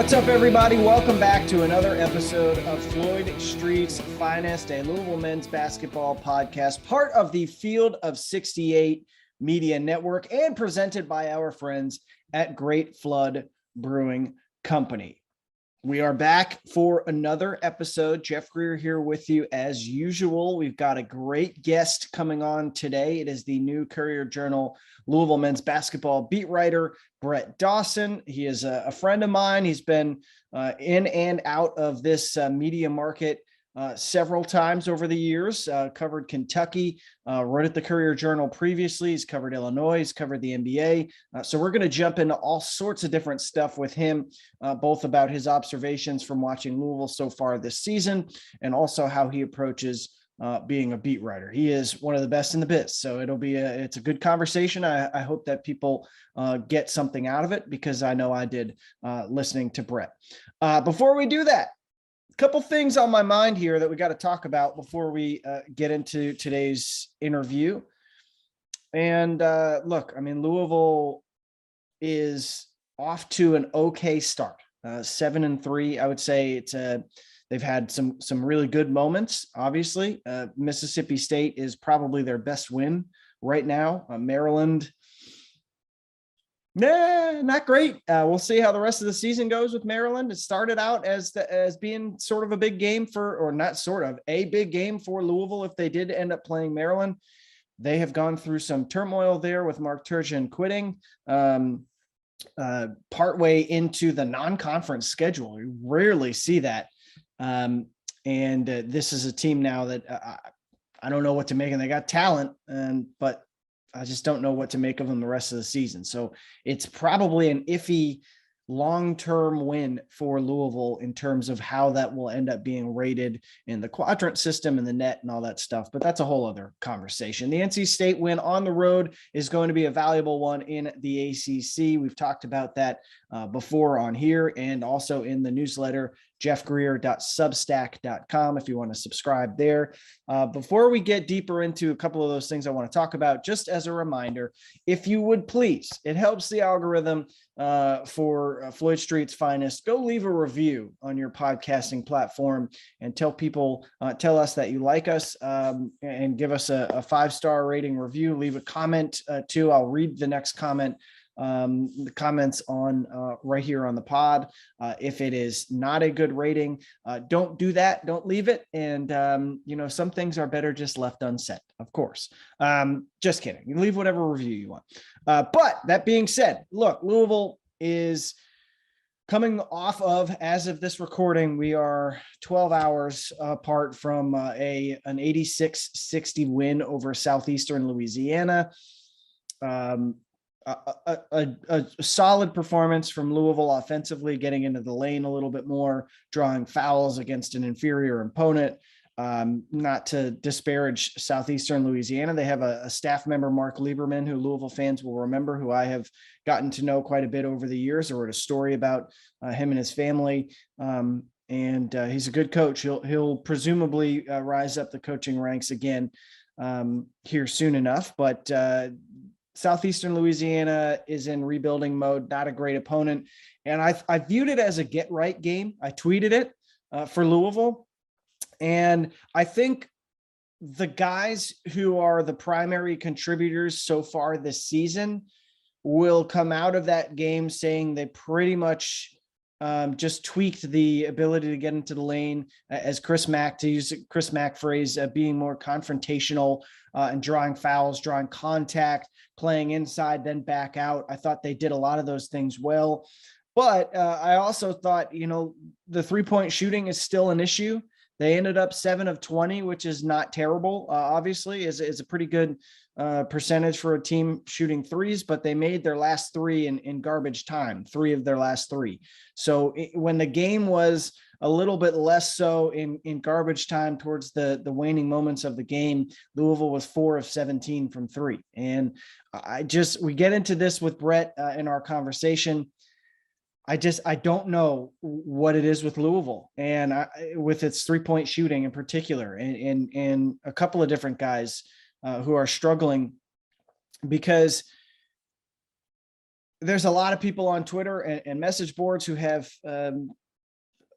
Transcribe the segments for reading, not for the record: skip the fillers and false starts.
What's up, everybody? Welcome back to another episode of Floyd Street's Finest, a Louisville men's basketball podcast, part of the Field of 68 Media Network and presented by our friends at Great Flood Brewing Company. We are back for another episode. Jeff Greer here with you as usual. We've got a great guest coming on today. It is the new Courier-Journal Louisville men's basketball beat writer, Brett Dawson. He is a friend of mine. He's been in and out of this media market several times over the years, covered Kentucky, wrote at the Courier-Journal previously. He's covered Illinois, he's covered the NBA. So we're going to jump into all sorts of different stuff with him, both about his observations from watching Louisville so far this season, and also how he approaches being a beat writer. He is one of the best in the biz. So it's a good conversation. I hope that people get something out of it, because I know I did listening to Brett. Before we do that, couple things on my mind here that we got to talk about before we get into today's interview. And look, I mean, Louisville is off to an okay start, 7-3. I would say they've had some really good moments. Obviously, Mississippi State is probably their best win right now. Maryland, not great. We'll see how the rest of the season goes with Maryland. It started out as being sort of a big game a big game for Louisville if they did end up playing Maryland. They have gone through some turmoil there with Mark Turgeon quitting partway into the non-conference schedule. You rarely see that. And this is a team now that I don't know what to make, and they got talent, but I just don't know what to make of them the rest of the season. So it's probably an iffy long-term win for Louisville in terms of how that will end up being rated in the quadrant system and the net and all that stuff. But that's a whole other conversation. The NC State win on the road is going to be a valuable one in the ACC. We've talked about that before on here and also in the newsletter, jeffgreer.substack.com, if you want to subscribe there. Before we get deeper into a couple of those things I want to talk about, just as a reminder, if you would please, it helps the algorithm for Floyd Street's Finest, go leave a review on your podcasting platform and tell us that you like us, and give us a 5-star rating review. Leave a comment too. I'll read the next comment, the comments on right here on the pod. If it is not a good rating, don't do that. Don't leave it. And some things are better just left unsaid, of course. Just kidding. You leave whatever review you want. But that being said, look, Louisville is coming off of, as of this recording, we are 12 hours apart from an 86-60 win over Southeastern Louisiana. A solid performance from Louisville offensively, getting into the lane a little bit more, drawing fouls against an inferior opponent. Not to disparage Southeastern Louisiana. They have a staff member, Mark Lieberman, who Louisville fans will remember, who I have gotten to know quite a bit over the years. I wrote a story about him and his family. And he's a good coach. He'll presumably rise up the coaching ranks again here soon enough. But Southeastern Louisiana is in rebuilding mode, not a great opponent. And I viewed it as a get right game. I tweeted it for Louisville. And I think the guys who are the primary contributors so far this season will come out of that game saying they pretty much just tweaked the ability to get into the lane, as Chris Mack, to use Chris Mack phrase, being more confrontational and drawing fouls, drawing contact, playing inside, then back out. I thought they did a lot of those things well. But I also thought, the three-point shooting is still an issue. They ended up 7 of 20, which is not terrible. Obviously, is a pretty good percentage for a team shooting threes, but they made their last 3 in garbage time, 3 of their last 3. So when the game was a little bit less so in garbage time towards the waning moments of the game, Louisville was 4 of 17 from 3. And we get into this with Brett in our conversation. I don't know what it is with Louisville and with its 3-point shooting in particular, and a couple of different guys who are struggling, because there's a lot of people on Twitter and message boards who have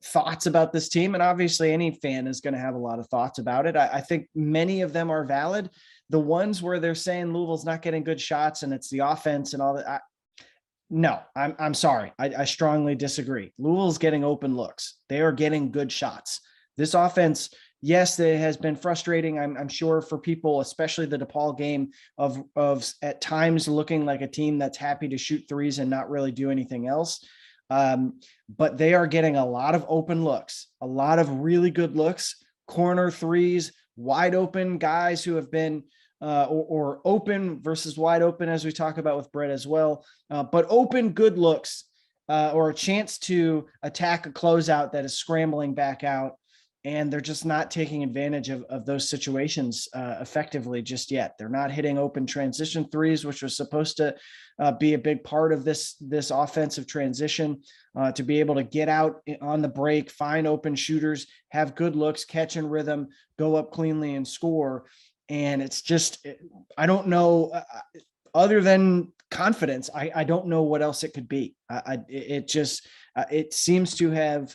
thoughts about this team. And obviously any fan is going to have a lot of thoughts about it. I think many of them are valid. The ones where they're saying Louisville's not getting good shots and it's the offense and all that. No, I'm sorry. I strongly disagree. Louisville's getting open looks. They are getting good shots. This offense, yes, it has been frustrating. I'm sure for people, especially the DePaul game of at times looking like a team that's happy to shoot threes and not really do anything else. But they are getting a lot of open looks, a lot of really good looks, corner threes, wide open guys who have been or open versus wide open, as we talk about with Brett as well. But open good looks or a chance to attack a closeout that is scrambling back out. And they're just not taking advantage of those situations effectively just yet. They're not hitting open transition threes, which was supposed to be a big part of this offensive transition, to be able to get out on the break, find open shooters, have good looks, catch in rhythm, go up cleanly and score. And it's just, I don't know, other than confidence, I don't know what else it could be. It seems to have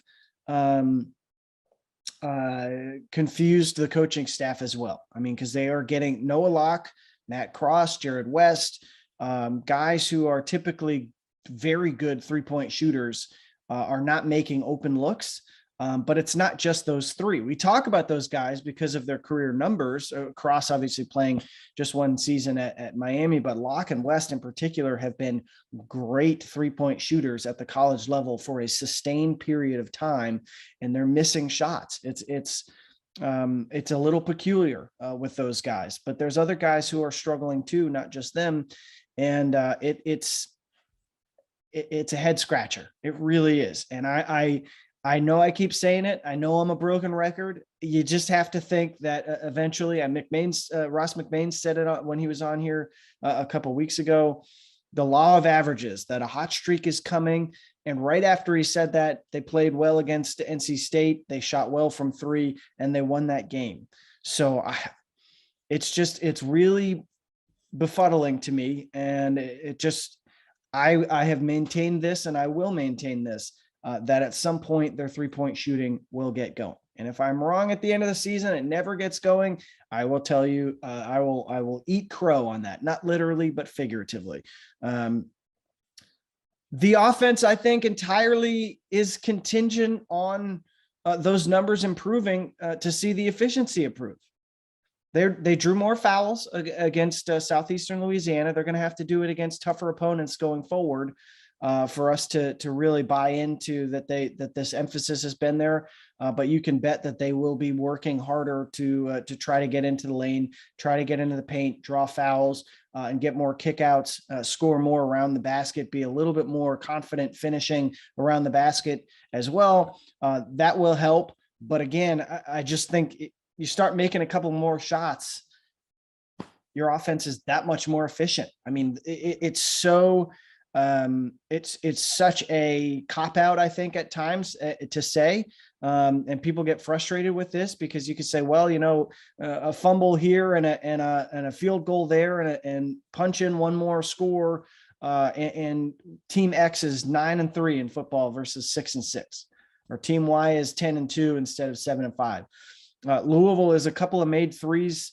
confused the coaching staff as well. I mean, because they are getting Noah Locke, Matt Cross, Jared West, guys who are typically very good three-point shooters, are not making open looks. But it's not just those three. We talk about those guys because of their career numbers. Cross obviously playing just one season at Miami, but Locke and West in particular have been great three-point shooters at the college level for a sustained period of time, and they're missing shots. It's a little peculiar with those guys, but there's other guys who are struggling too, not just them. And it's a head scratcher. It really is. And I know I keep saying it. I know I'm a broken record. You just have to think that eventually, Ross McMahon said it when he was on here a couple of weeks ago, the law of averages, that a hot streak is coming. And right after he said that, they played well against NC State. They shot well from three and they won that game. So it's really befuddling to me. And I have maintained this and I will maintain this. That at some point their three-point shooting will get going. And if I'm wrong at the end of the season, it never gets going, I will tell you, I will eat crow on that, not literally, but figuratively. The offense, I think, entirely is contingent on those numbers improving to see the efficiency improve. They drew more fouls against Southeastern Louisiana. They're going to have to do it against tougher opponents going forward. For us to really buy into that this emphasis has been there, but you can bet that they will be working harder to try to get into the lane, try to get into the paint, draw fouls, and get more kickouts, score more around the basket, be a little bit more confident finishing around the basket as well. That will help. But again, I just think you start making a couple more shots, your offense is that much more efficient. I mean, it's so. It's such a cop out, I think, at times to say, and people get frustrated with this because you could say, well, a fumble here and a field goal there and punch in one more score, and team X is 9-3 in football versus 6-6, or team Y is 10-2 instead of 7-5. Louisville is a couple of made threes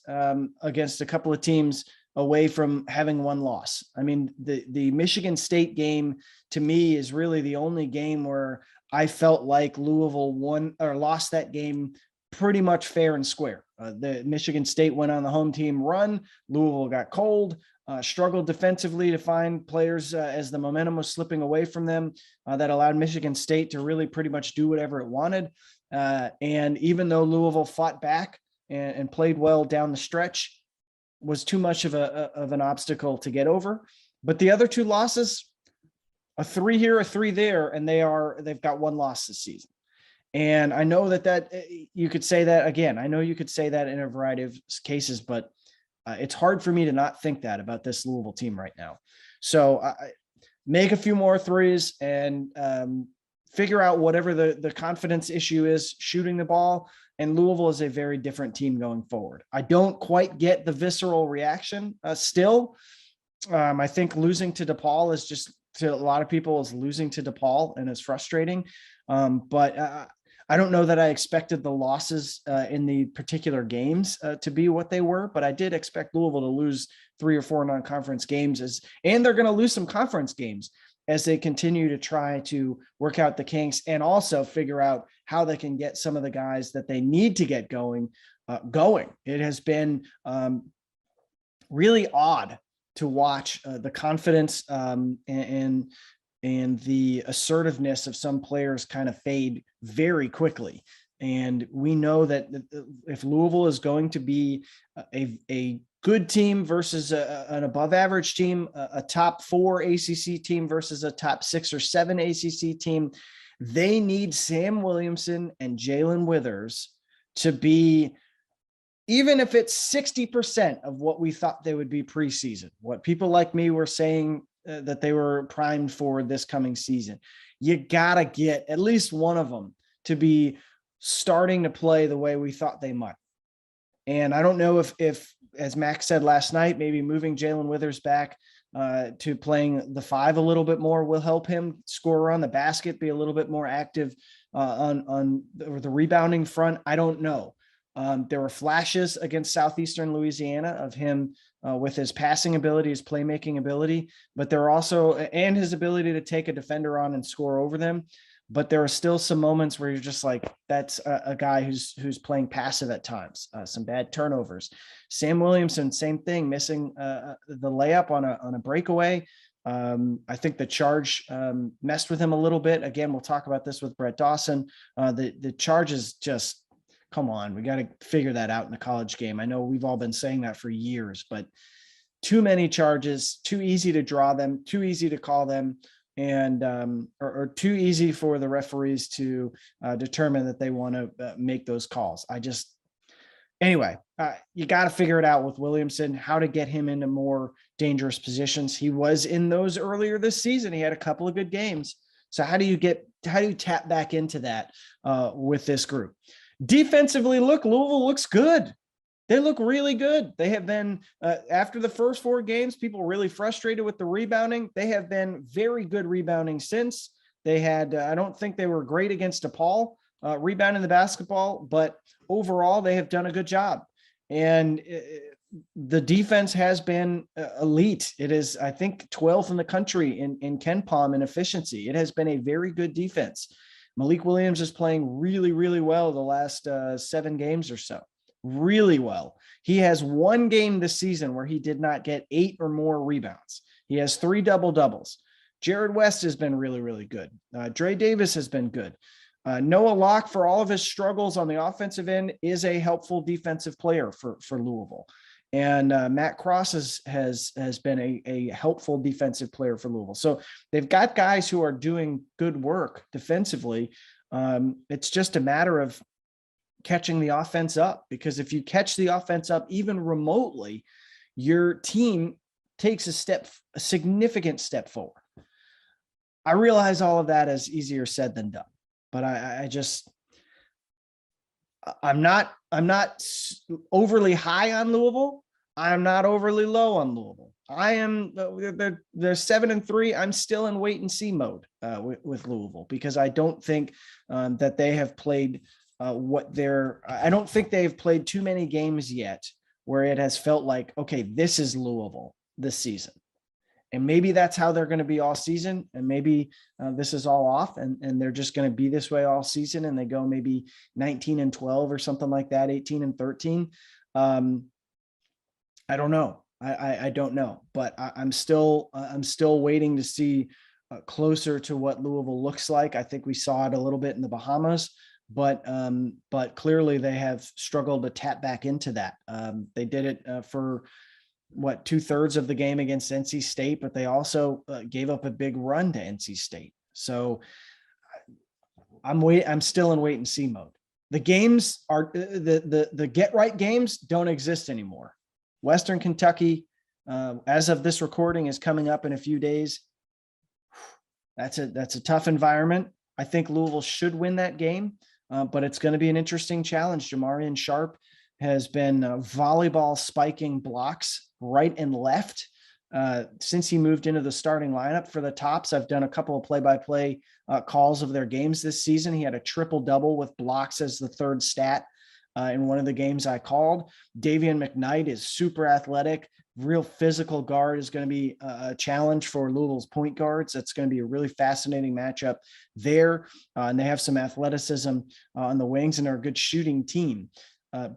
against a couple of teams away from having one loss. I mean, the Michigan State game to me is really the only game where I felt like Louisville won or lost that game pretty much fair and square. The Michigan State went on the home team run. Louisville got cold, struggled defensively to find players as the momentum was slipping away from them, that allowed Michigan State to really pretty much do whatever it wanted. And even though Louisville fought back and played well down the stretch, was too much of an obstacle to get over. But the other two losses, a 3 here, a 3 there, and they've got one loss this season. And I know that you could say that again. I know you could say that in a variety of cases, but it's hard for me to not think that about this Louisville team right now. So make a few more threes and figure out whatever the confidence issue is shooting the ball. And Louisville is a very different team going forward. I don't quite get the visceral reaction still. I think losing to DePaul is just to a lot of people as losing to DePaul and is frustrating. But I don't know that I expected the losses in the particular games to be what they were, but I did expect Louisville to lose 3 or 4 non-conference games, and they're going to lose some conference games as they continue to try to work out the kinks and also figure out how they can get some of the guys that they need to get going. It has been really odd to watch the confidence and the assertiveness of some players kind of fade very quickly. And we know that if Louisville is going to be a good team versus an above average team, a top 4 ACC team versus a top 6 or 7 ACC team, they need Sam Williamson and Jae'Lyn Withers to be, even if it's 60% of what we thought they would be preseason, what people like me were saying that they were primed for this coming season. You got to get at least one of them to be starting to play the way we thought they might. And I don't know if as Max said last night, maybe moving Jae'Lyn Withers back to playing the 5 a little bit more will help him score around the basket, be a little bit more active on the rebounding front. I don't know. There were flashes against Southeastern Louisiana of him with his passing ability, his playmaking ability, but there are also, and his ability to take a defender on and score over them. But there are still some moments where you're just like, that's a guy who's playing passive at times, some bad turnovers. Sam Williamson, same thing, missing the layup on a breakaway. I think the charge messed with him a little bit. Again, we'll talk about this with Brett Dawson. The charge is just, come on, we got to figure that out in the college game. I know we've all been saying that for years, but too many charges, too easy to draw them, too easy to call them, and or too easy for the referees to determine that they want to make those calls. Anyway, you got to figure it out with Williamson, how to get him into more dangerous positions. He was in those earlier this season. He had a couple of good games. So how do you tap back into that with this group? Defensively, Louisville looks good. They look really good. They have been, after the first 4 games, people really frustrated with the rebounding. They have been very good rebounding since. They had, I don't think they were great against DePaul rebounding the basketball, but overall they have done a good job. And the defense has been elite. It is, I think, 12th in the country in KenPom in efficiency. It has been a very good defense. Malik Williams is playing really, really well the last 7 games or so. Really well. He has 1 game this season where he did not get 8 or more rebounds. He has 3 double-doubles. Jared West has been really, really good. Dre Davis has been good. Noah Locke, for all of his struggles on the offensive end, is a helpful defensive player for Louisville. And Matt Cross has been a helpful defensive player for Louisville. So they've got guys who are doing good work defensively. It's just a matter of catching the offense up, because if you catch the offense up even remotely, your team takes a significant step forward. I realize all of that is easier said than done, but I'm not overly high on Louisville. I'm not overly low on Louisville. They're 7-3. I'm still in wait and see mode with Louisville, because I don't think that they have played I don't think they've played too many games yet where it has felt like, okay, this is Louisville this season. And maybe that's how they're going to be all season. And maybe this is all off and they're just going to be this way all season. And they go maybe 19-12 or something like that, 18-13. I don't know. I don't know, but I'm still waiting to see closer to what Louisville looks like. I think we saw it a little bit in the Bahamas, but clearly they have struggled to tap back into that. They did it for 2/3 of the game against NC State, but they also gave up a big run to NC State. So I'm still in wait and see mode. The games are the get right games don't exist anymore. Western Kentucky, as of this recording, is coming up in a few days. That's a tough environment. I think Louisville should win that game, but it's going to be an interesting challenge. Jamarian Sharp has been volleyball spiking blocks right and left since he moved into the starting lineup for the Tops. I've done a couple of play-by-play calls of their games this season. He had a triple-double with blocks as the third stat in one of the games I called. Davian McKnight is super athletic, real physical guard, is going to be a challenge for Louisville's point guards. That's going to be a really fascinating matchup there. And they have some athleticism on the wings, and they're a good shooting team.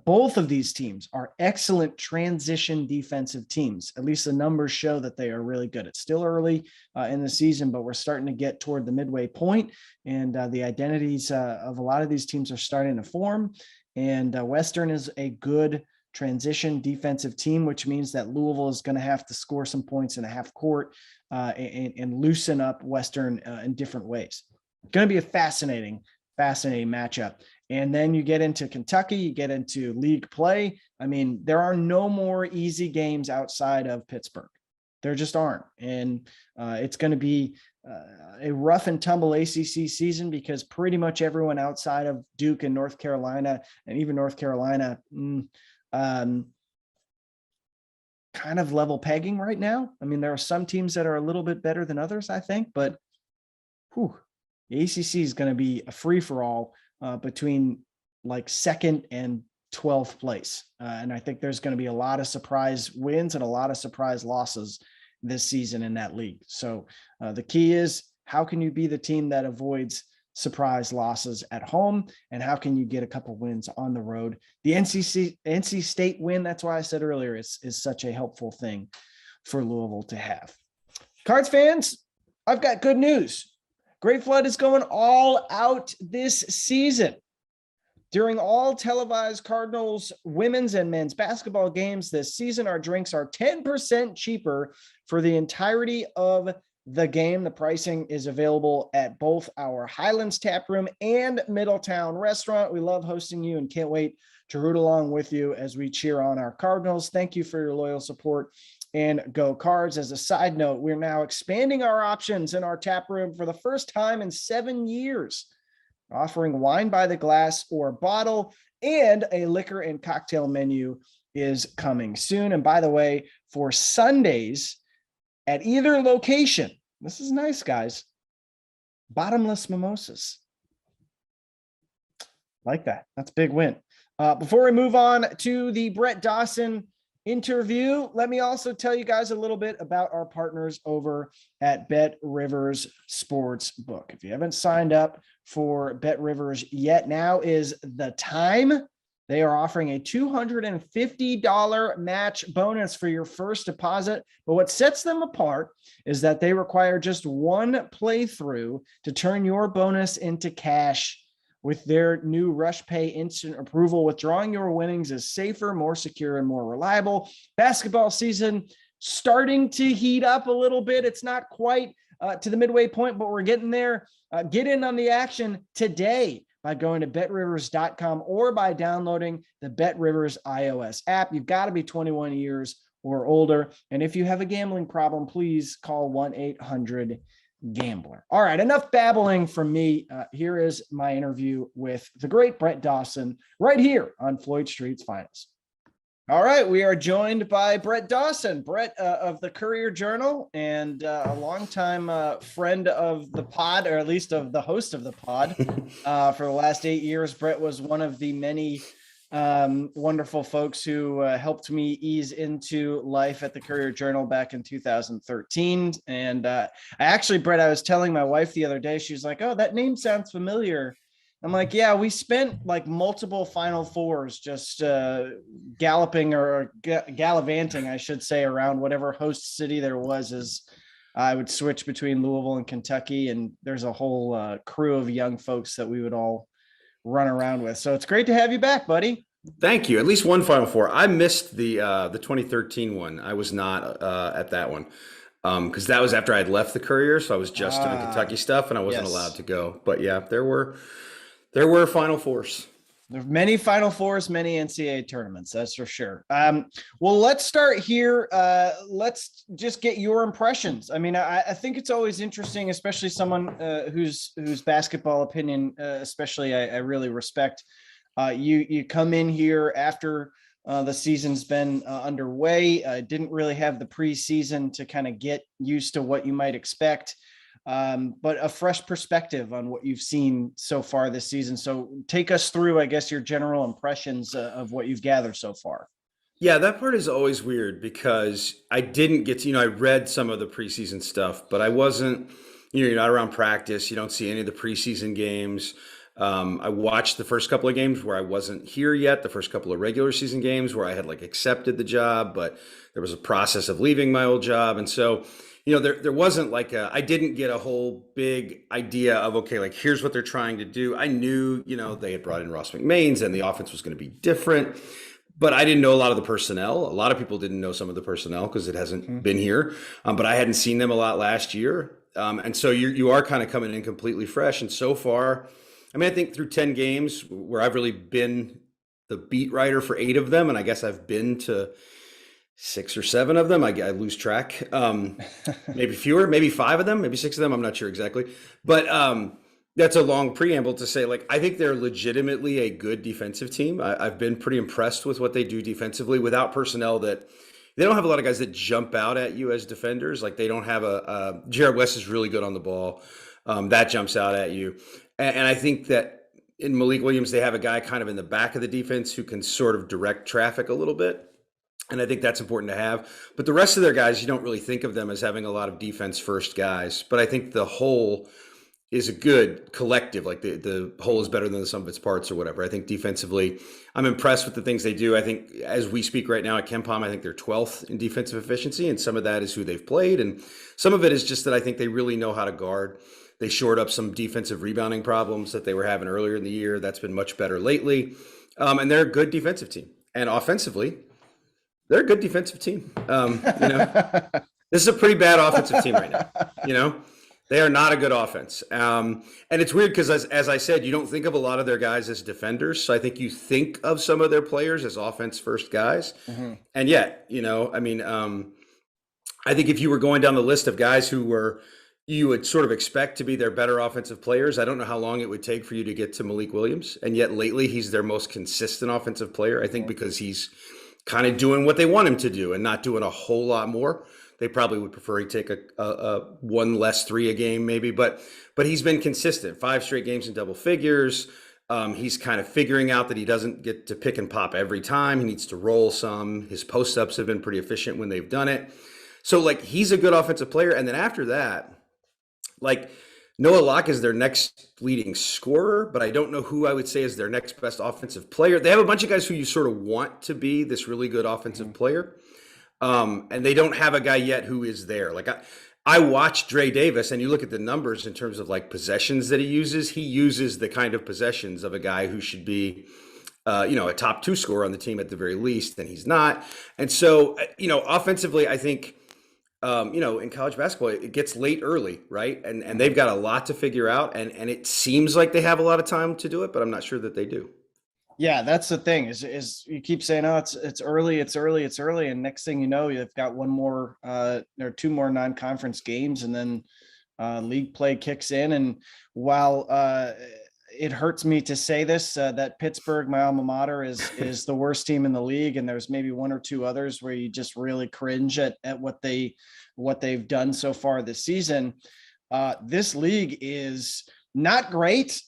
Both of these teams are excellent transition defensive teams. At least the numbers show that they are really good. It's still early in the season, but we're starting to get toward the midway point, and the identities of a lot of these teams are starting to form. And Western is a good transition defensive team, which means that Louisville is going to have to score some points in a half court and loosen up Western in different ways. Going to be a fascinating matchup. And then you get into Kentucky, you get into league play. I mean, there are no more easy games outside of Pittsburgh. There just aren't. And it's going to be a rough and tumble ACC season, because pretty much everyone outside of Duke and North Carolina, and even North Carolina, kind of level pegging right now. I mean, there are some teams that are a little bit better than others, I think, but the ACC is going to be a free-for-all between like second and 12th place. And I think there's going to be a lot of surprise wins and a lot of surprise losses this season in that league. So the key is, how can you be the team that avoids surprise losses at home, and how can you get a couple wins on the road? The NC State win, that's why I said earlier, is such a helpful thing for Louisville to have. Cards fans, I've got good news. Great Flood is going all out this season. During all televised Cardinals women's and men's basketball games this season, our drinks are 10% cheaper for the entirety of the game. The pricing is available at both our Highlands Tap Room and Middletown Restaurant. We love hosting you and can't wait to root along with you as we cheer on our Cardinals. Thank you for your loyal support, and go Cards. As a side note, we're now expanding our options in our tap room for the first time in 7 years, offering wine by the glass or bottle, and a liquor and cocktail menu is coming soon. And by the way, for Sundays at either location, this is nice, guys, bottomless mimosas. Like that. That's a big win. Before we move on to the Brett Dawson interview, let me also tell you guys a little bit about our partners over at BetRivers Sportsbook. If you haven't signed up for BetRivers yet, now is the time. They are offering a $250 match bonus for your first deposit. But what sets them apart is that they require just one playthrough to turn your bonus into cash. With their new Rush Pay instant approval, withdrawing your winnings is safer, more secure, and more reliable. Basketball season starting to heat up a little bit. It's not quite to the midway point, but we're getting there. Get in on the action today by going to betrivers.com or by downloading the BetRivers iOS app. You've got to be 21 years or older. And if you have a gambling problem, please call 1-800-GAMBLER. All right, enough babbling from me. Here is my interview with the great Brett Dawson right here on Floyd Street's Finest. All right, we are joined by Brett Dawson, Brett of the Courier-Journal, and a longtime friend of the pod, or at least of the host of the pod. For the last 8 years, Brett was one of the many wonderful folks who helped me ease into life at the Courier-Journal back in 2013. And Brett, I was telling my wife the other day, she was like, "Oh, that name sounds familiar." I'm like, "Yeah, we spent like multiple Final Fours just gallivanting, I should say, around whatever host city there was, as I would switch between Louisville and Kentucky. And there's a whole crew of young folks that we would all run around with. So it's great to have you back, buddy." Thank you. At least one Final Four. I missed the 2013 one. I was not at that one because that was after I had left the Courier, so I was just doing Kentucky stuff, and I wasn't allowed to go. But yeah, there were Final Fours. There are many Final Fours, many NCAA tournaments, that's for sure. Well, let's start here. Let's just get your impressions. I mean, I think it's always interesting, especially someone whose basketball opinion, especially I really respect. You come in here after The season's been underway. Didn't really have the preseason to kind of get used to what you might expect, but a fresh perspective on what you've seen so far this season. So take us through, I guess, your general impressions of what you've gathered so far. Yeah, that part is always weird because I didn't get to, I read some of the preseason stuff, but I wasn't, you're not around practice. You don't see any of the preseason games. I watched the first couple of games where I wasn't here yet, the first couple of regular season games where I had like accepted the job, but there was a process of leaving my old job. And so, there wasn't like I didn't get a whole big idea of, okay, like here's what they're trying to do. I knew, they had brought in Ross McMains and the offense was going to be different. But I didn't know a lot of the personnel. A lot of people didn't know some of the personnel because it hasn't been here. But I hadn't seen them a lot last year. And so you are kind of coming in completely fresh. And so far, I think through 10 games where I've really been the beat writer for 8 of them, and I guess I've been to 6 or 7 of them. I lose track. Maybe fewer, maybe 5 of them, maybe 6 of them. I'm not sure exactly. But that's a long preamble to say, like, I think they're legitimately a good defensive team. I've been pretty impressed with what they do defensively without personnel that they don't have a lot of guys that jump out at you as defenders. Like they don't have Jared West is really good on the ball. That jumps out at you. And I think that in Malik Williams, they have a guy kind of in the back of the defense who can sort of direct traffic a little bit. And I think that's important to have. But the rest of their guys, you don't really think of them as having a lot of defense first guys. But I think the whole is a good collective. Like the whole is better than the sum of its parts or whatever. I think defensively, I'm impressed with the things they do. I think as we speak right now at KenPom, I think they're 12th in defensive efficiency. And some of that is who they've played. And some of it is just that I think they really know how to guard. They shored up some defensive rebounding problems that they were having earlier in the year. That's been much better lately. And they're a good defensive team. And offensively, they're a good defensive team. This is a pretty bad offensive team right now. They are not a good offense. And it's weird because as I said, you don't think of a lot of their guys as defenders. So I think you think of some of their players as offense first guys. Mm-hmm. And yet, I think if you were going down the list of guys you would sort of expect to be their better offensive players, I don't know how long it would take for you to get to Malik Williams. And yet lately he's their most consistent offensive player, I think, because he's kind of doing what they want him to do and not doing a whole lot more. They probably would prefer he take a one less 3 a game maybe, but he's been consistent. 5 straight games in double figures. He's kind of figuring out that he doesn't get to pick and pop every time. He needs to roll some. His post-ups have been pretty efficient when they've done it. So like he's a good offensive player. And then after that, like Noah Locke is their next leading scorer, but I don't know who I would say is their next best offensive player. They have a bunch of guys who you sort of want to be this really good offensive player. And they don't have a guy yet who is there. Like I watched Dre Davis, and you look at the numbers in terms of like possessions that he uses the kind of possessions of a guy who should be, a top 2 scorer on the team at the very least, and he's not. And so, offensively, I think, in college basketball, it gets late early, right? And they've got a lot to figure out, and it seems like they have a lot of time to do it, but I'm not sure that they do. Yeah, that's the thing is you keep saying, oh, it's early. And next thing you know, you've got one more, or 2 more non-conference games, and then league play kicks in. And while it hurts me to say this, that Pittsburgh, my alma mater, is the worst team in the league. And there's maybe 1 or 2 others where you just really cringe at what they've done so far this season. This league is not great,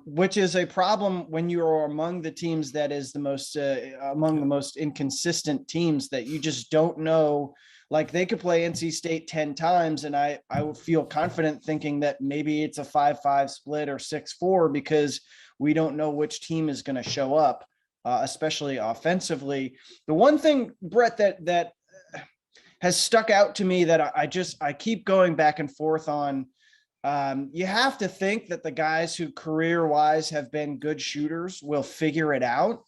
which is a problem when you are among the teams that is the most among the most inconsistent teams that you just don't know. Like they could play NC State 10 times, and I would feel confident thinking that maybe it's a 5-5 split or 6-4 because we don't know which team is going to show up, especially offensively. The one thing, Brett, that has stuck out to me that I keep going back and forth on. You have to think that the guys who career-wise have been good shooters will figure it out.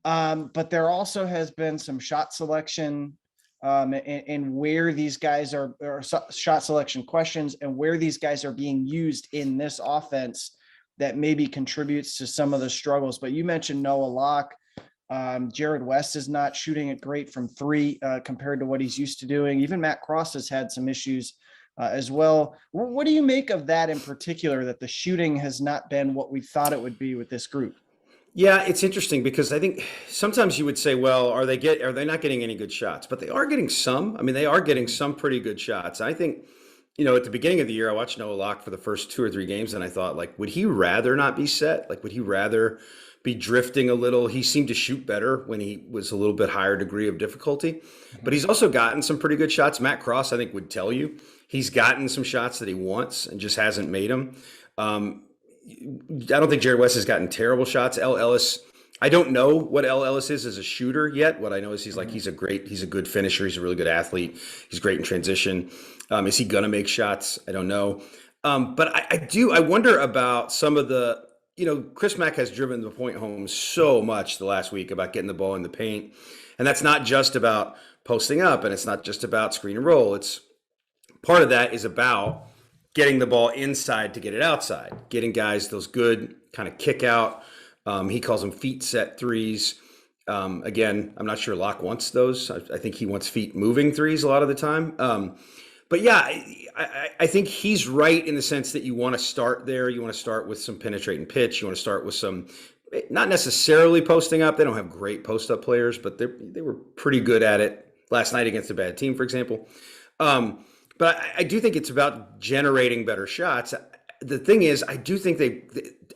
But there also has been some shot selection and where these guys are, or shot selection questions, and where these guys are being used in this offense that maybe contributes to some of the struggles. But you mentioned Noah Locke. Jared West is not shooting it great from 3 compared to what he's used to doing. Even Matt Cross has had some issues as well. What do you make of that in particular, that the shooting has not been what we thought it would be with this group? Yeah, it's interesting because I think sometimes you would say, well, are they not getting any good shots? But they are getting some. I mean, they are getting some pretty good shots. I think, at the beginning of the year, I watched Noah Locke for the first 2 or 3 games, and I thought, like, would he rather not be set? Like, would he rather be drifting a little? He seemed to shoot better when he was a little bit higher degree of difficulty, but he's also gotten some pretty good shots. Matt Cross, I think, would tell you he's gotten some shots that he wants and just hasn't made them. I don't think Jerry West has gotten terrible shots. L. Ellis, I don't know what L. Ellis is as a shooter yet. What I know is he's a good finisher. He's a really good athlete. He's great in transition. Is he gonna make shots? I don't know. But I wonder about some of the, Chris Mack has driven the point home so much the last week about getting the ball in the paint. And that's not just about posting up, and it's not just about screen and roll. It's part of that is about getting the ball inside to get it outside, getting guys those good kind of kick out. He calls them feet set threes. Again, I'm not sure Locke wants those. I think he wants feet moving threes a lot of the time. But yeah, I think he's right in the sense that you want to start there. You want to start with some penetrating pitch. You want to start with some, not necessarily posting up. They don't have great post up players, but they were pretty good at it last night against a bad team, for example. But I do think it's about generating better shots. The thing is, I do think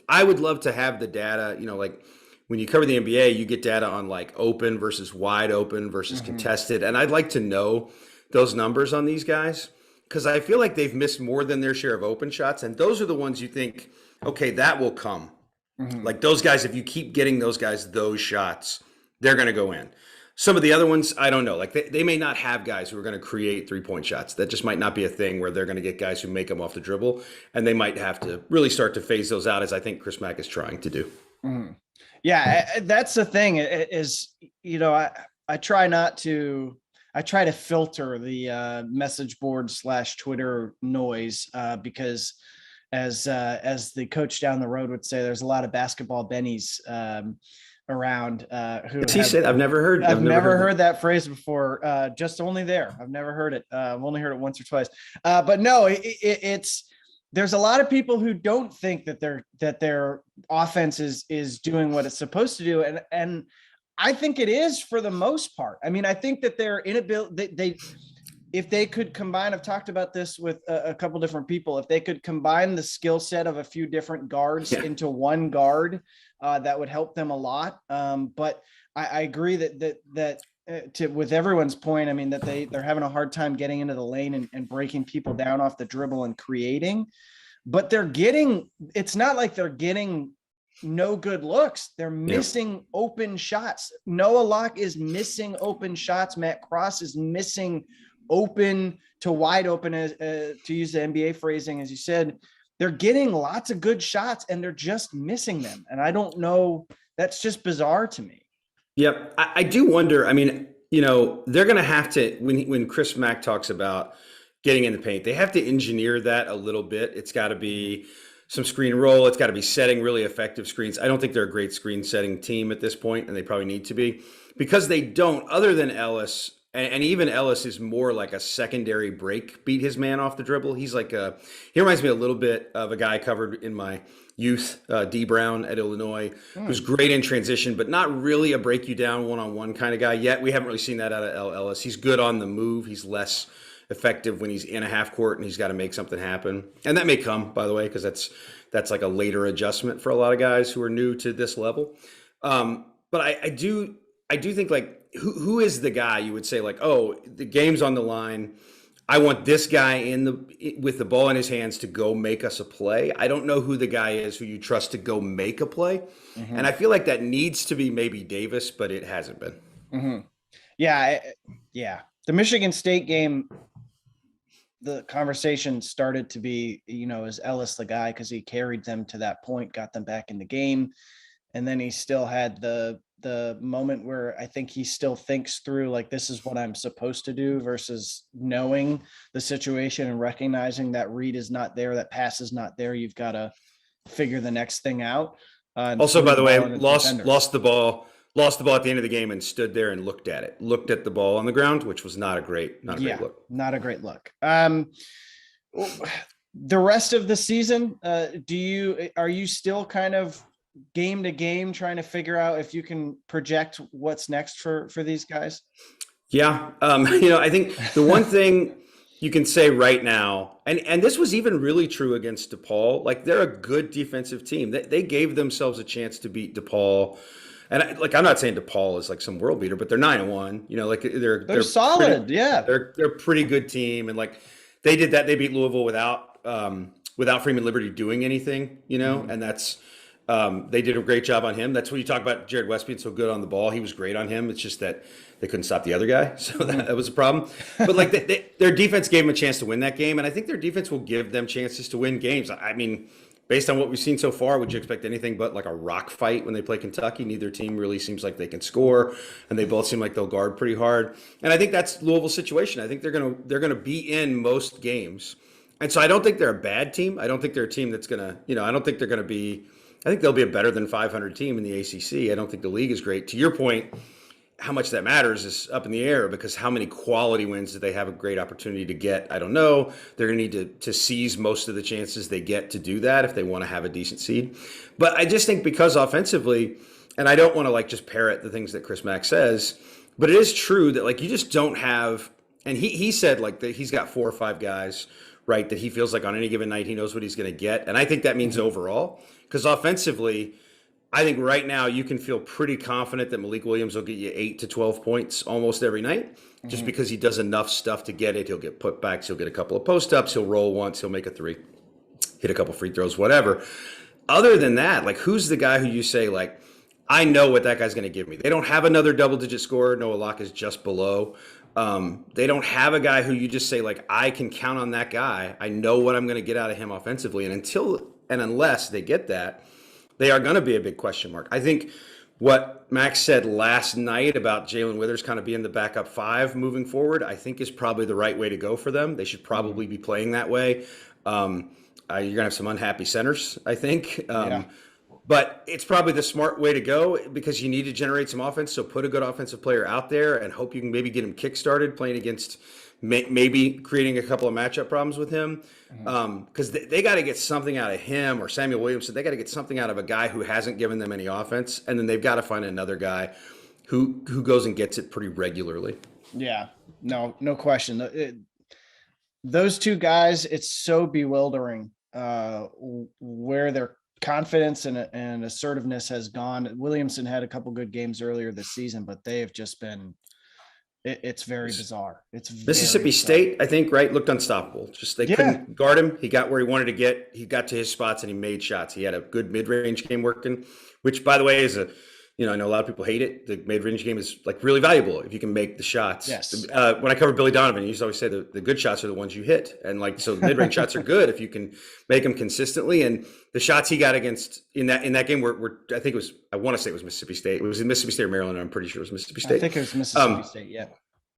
I would love to have the data, like when you cover the NBA, you get data on like open versus wide open versus contested. And I'd like to know those numbers on these guys because I feel like they've missed more than their share of open shots. And those are the ones you think, okay, that will come. Like those guys, if you keep getting those guys those shots, they're going to go in. Some of the other ones, I don't know. Like they may not have guys who are going to create 3-point shots. That just might not be a thing where they're going to get guys who make them off the dribble. And they might have to really start to phase those out, as I think Chris Mack is trying to do. Yeah, that's the thing is, I try to filter the message board / Twitter noise because as the coach down the road would say, there's a lot of basketball bennies around who he said, I've never heard that phrase before. Just only there. I've never heard it. I've only heard it once or twice. But no, it's there's a lot of people who don't think that their offense is doing what it's supposed to do, and I think it is for the most part. I mean, I think that their inability, if they could combine, I've talked about this with a couple different people, if they could combine the skill set of a few different guards into one guard, that would help them a lot. But I agree that with everyone's point, I mean, that they're having a hard time getting into the lane and breaking people down off the dribble and creating, but it's not like they're getting no good looks. They're missing open shots. Noah Locke is missing open shots. Matt Cross is missing open to wide open, to use the NBA phrasing, as you said. They're getting lots of good shots and they're just missing them. And I don't know, that's just bizarre to me. Yep. I do wonder, I mean, they're going to have to, when Chris Mack talks about getting in the paint, they have to engineer that a little bit. It's got to be some screen and roll. It's got to be setting really effective screens. I don't think they're a great screen setting team at this point, and they probably need to be, because they don't, other than Ellis. And even Ellis is more like a secondary break, beat his man off the dribble. He's like he reminds me a little bit of a guy I covered in my youth, D Brown at Illinois, who's great in transition, but not really a break you down one-on-one kind of guy yet. We haven't really seen that out of L. Ellis. He's good on the move. He's less effective when he's in a half court and he's got to make something happen. And that may come, by the way, because that's like a later adjustment for a lot of guys who are new to this level. But I do think, like, who is the guy you would say, like, oh, the game's on the line, I want this guy with the ball in his hands to go make us a play? I don't know who the guy is who you trust to go make a play. And I feel like that needs to be maybe Davis, but it hasn't been. Yeah. The Michigan State game, the conversation started to be, is Ellis the guy? Because he carried them to that point, got them back in the game. And then he still had the moment where I think he still thinks through, like, this is what I'm supposed to do, versus knowing the situation and recognizing that read is not there, that pass is not there. You've got to figure the next thing out. Also, by the way, lost the ball at the end of the game and stood there and looked at the ball on the ground, which was not a great look. Not a great look. The rest of the season, are you still kind of game to game, trying to figure out if you can project what's next for these guys? Yeah. I think the one thing you can say right now, and this was even really true against DePaul, like they're a good defensive team. They gave themselves a chance to beat DePaul. And I'm not saying DePaul is like some world beater, but they're 9-1. Like they're solid. pretty, Yeah. They're a pretty good team. And like they did that. They beat Louisville without Freeman Liberty doing anything, and that's they did a great job on him. That's what you talk about Jared West being so good on the ball. He was great on him. It's just that they couldn't stop the other guy. So that was a problem. But like their defense gave them a chance to win that game. And I think their defense will give them chances to win games. I mean, based on what we've seen so far, would you expect anything but like a rock fight when they play Kentucky? Neither team really seems like they can score, and they both seem like they'll guard pretty hard. And I think that's Louisville's situation. I think they're gonna be in most games. And so I don't think they're a bad team. I don't think they're a team that's gonna, I don't think they're gonna be. I think they'll be a better than 500 team in the ACC. I don't think the league is great. To your point, how much that matters is up in the air, because how many quality wins do they have a great opportunity to get? I don't know. They're going to need to seize most of the chances they get to do that if they want to have a decent seed. But I just think because offensively, and I don't want to like just parrot the things that Chris Mack says, but it is true that like you just don't have, and he said like that he's got 4 or 5 guys, right, that he feels like on any given night he knows what he's going to get. And I think that means overall, because offensively, I think right now you can feel pretty confident that Malik Williams will get you 8 to 12 points almost every night, just because he does enough stuff to get it. He'll get putbacks, he'll get a couple of post-ups, he'll roll once, he'll make a 3, hit a couple free throws, whatever. Other than that, like who's the guy who you say like, I know what that guy's going to give me? They don't have another double-digit scorer. Noah Locke is just below. They don't have a guy who you just say like, I can count on that guy. I know what I'm going to get out of him offensively. And unless they get that, they are going to be a big question mark. I think what Max said last night about Jae'Lyn Withers kind of being the backup 5 moving forward, I think is probably the right way to go for them. They should probably be playing that way. You're going to have some unhappy centers, I think. But it's probably the smart way to go because you need to generate some offense. So put a good offensive player out there and hope you can maybe get him kickstarted playing against maybe creating a couple of matchup problems with him. Because they got to get something out of him or Samuel Williamson. They got to get something out of a guy who hasn't given them any offense. And then they've got to find another guy who goes and gets it pretty regularly. Yeah, no question. Those 2 guys, it's so bewildering where their confidence and assertiveness has gone. Williamson had a couple good games earlier this season, but they have just been, it's very bizarre. It's Mississippi State, I think, right, looked unstoppable. Just they couldn't guard him. He got where he wanted to get. He got to his spots and he made shots. He had a good mid-range game working, which, by the way, is I know a lot of people hate it. The mid-range game is like really valuable if you can make the shots. Yes. When I cover Billy Donovan, he used to always say the good shots are the ones you hit. And like, so the mid-range shots are good if you can make them consistently. And the shots he got against in that game were I think it was, I want to say it was Mississippi State. It was in Mississippi State or Maryland. I'm pretty sure it was Mississippi State. I think it was Mississippi State. Yeah.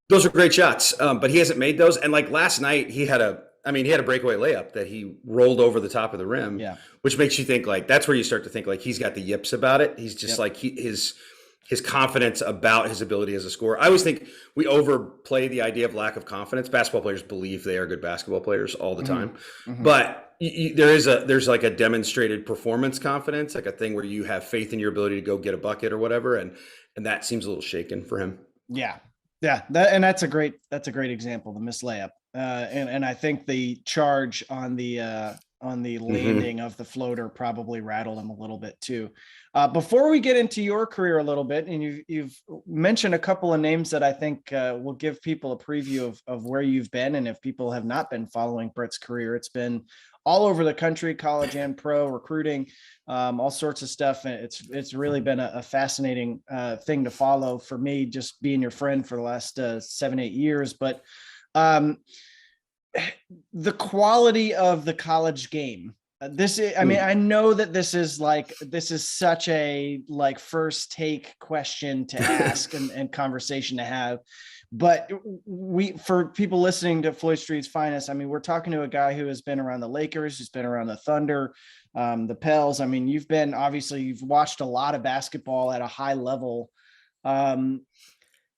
Those are great shots. But he hasn't made those. And like last night he had a breakaway layup that he rolled over the top of the rim, which makes you think like, that's where you start to think like he's got the yips about it. He's just like his confidence about his ability as a scorer. I always think we overplay the idea of lack of confidence. Basketball players believe they are good basketball players all the time, but there's like a demonstrated performance confidence, like a thing where you have faith in your ability to go get a bucket or whatever, and that seems a little shaken for him. Yeah, that's a great example, the missed layup, and I think the charge on the landing of the floater probably rattled him a little bit too. Before we get into your career a little bit, and you've mentioned a couple of names that I think will give people a preview of where you've been. And if people have not been following Brett's career, it's been all over the country, college and pro, recruiting, all sorts of stuff. And it's really been a fascinating thing to follow for me, just being your friend for the last 7-8 years. But the quality of the college game. I know that this is such a like first take question to ask and conversation to have, but for people listening to Floyd Street's Finest, we're talking to a guy who has been around the Lakers, who's been around the Thunder, the Pels. You've watched a lot of basketball at a high level.